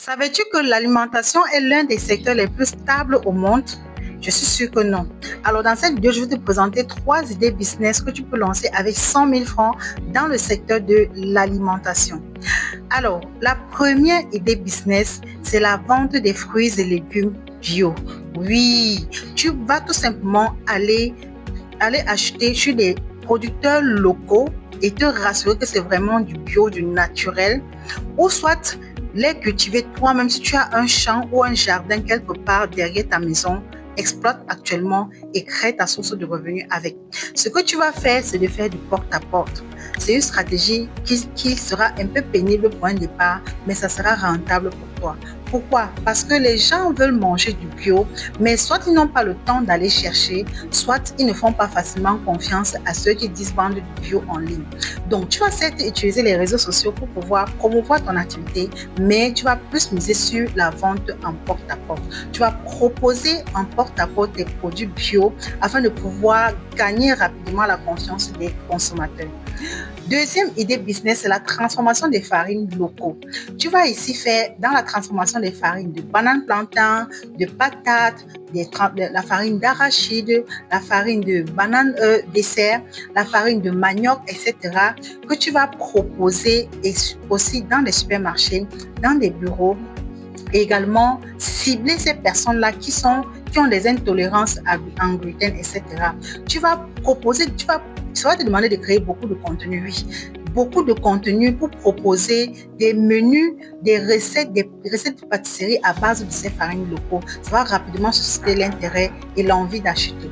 Savais-tu que l'alimentation est l'un des secteurs les plus stables au monde? Je suis sûre que non. Alors, dans cette vidéo, je vais te présenter 3 idées business que tu peux lancer avec 100 000 francs dans le secteur de l'alimentation. Alors, la première idée business, c'est la vente des fruits et légumes bio. Oui, tu vas tout simplement aller acheter chez des producteurs locaux et te rassurer que c'est vraiment du bio, du naturel, ou soit les cultiver toi-même si tu as un champ ou un jardin quelque part derrière ta maison. Exploite actuellement et crée ta source de revenus avec. Ce que tu vas faire, c'est de faire du porte-à-porte. C'est une stratégie qui sera un peu pénible pour un départ, mais ça sera rentable pour toi. Pourquoi? Parce que les gens veulent manger du bio, mais soit ils n'ont pas le temps d'aller chercher, soit ils ne font pas facilement confiance à ceux qui disent vendre du bio en ligne. Donc, tu vas certes utiliser les réseaux sociaux pour pouvoir promouvoir ton activité, mais tu vas plus miser sur la vente en porte-à-porte. Tu vas proposer en porte-à-porte des produits bio afin de pouvoir gagner rapidement la confiance des consommateurs. Deuxième idée business, c'est la transformation des farines locaux. Tu vas ici faire dans la transformation des farines de bananes plantain, de patates, la farine d'arachide, la farine de banane dessert, la farine de manioc, etc. que tu vas proposer aussi dans les supermarchés, dans des bureaux. Et également cibler ces personnes-là qui ont des intolérances en gluten, etc. Tu vas proposer, ça va te demander de créer beaucoup de contenu, oui. Beaucoup de contenu pour proposer des menus, des recettes de pâtisserie à base de ces farines locaux. Ça va rapidement susciter l'intérêt et l'envie d'acheter.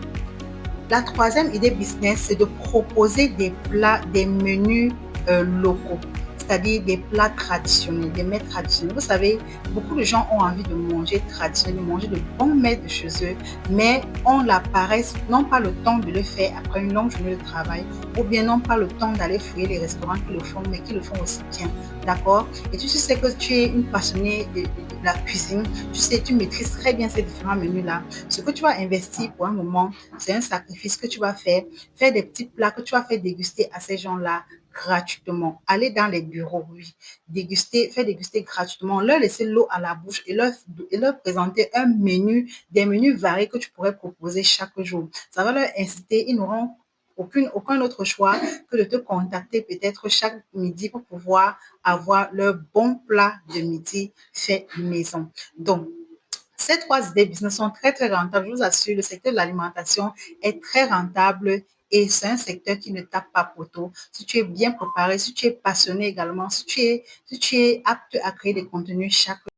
La troisième idée business, c'est de proposer des plats, des menus locaux, c'est-à-dire des plats traditionnels, des mets traditionnels. Vous savez, beaucoup de gens ont envie de manger traditionnel, de manger de bons mets de chez eux, mais ont la paresse, n'ont pas le temps de le faire après une longue journée de travail, ou bien n'ont pas le temps d'aller fouiller les restaurants qui le font, mais qui le font aussi bien. D'accord? Et tu sais que tu es une passionnée de la cuisine, tu sais, tu maîtrises très bien ces différents menus-là. Ce que tu vas investir pour un moment, c'est un sacrifice que tu vas faire des petits plats que tu vas faire déguster à ces gens-là gratuitement. Aller dans les bureaux, oui, faire déguster gratuitement, leur laisser l'eau à la bouche et leur présenter un menu, des menus variés que tu pourrais proposer chaque jour. Ça va leur inciter, ils n'auront aucun autre choix que de te contacter peut-être chaque midi pour pouvoir avoir leur bon plat de midi fait maison. Donc, ces 3 idées business sont très, très rentables. Je vous assure, le secteur de l'alimentation est très rentable et c'est un secteur qui ne tape pas poteau. Si tu es bien préparé, si tu es passionné également, si tu es apte à créer des contenus chaque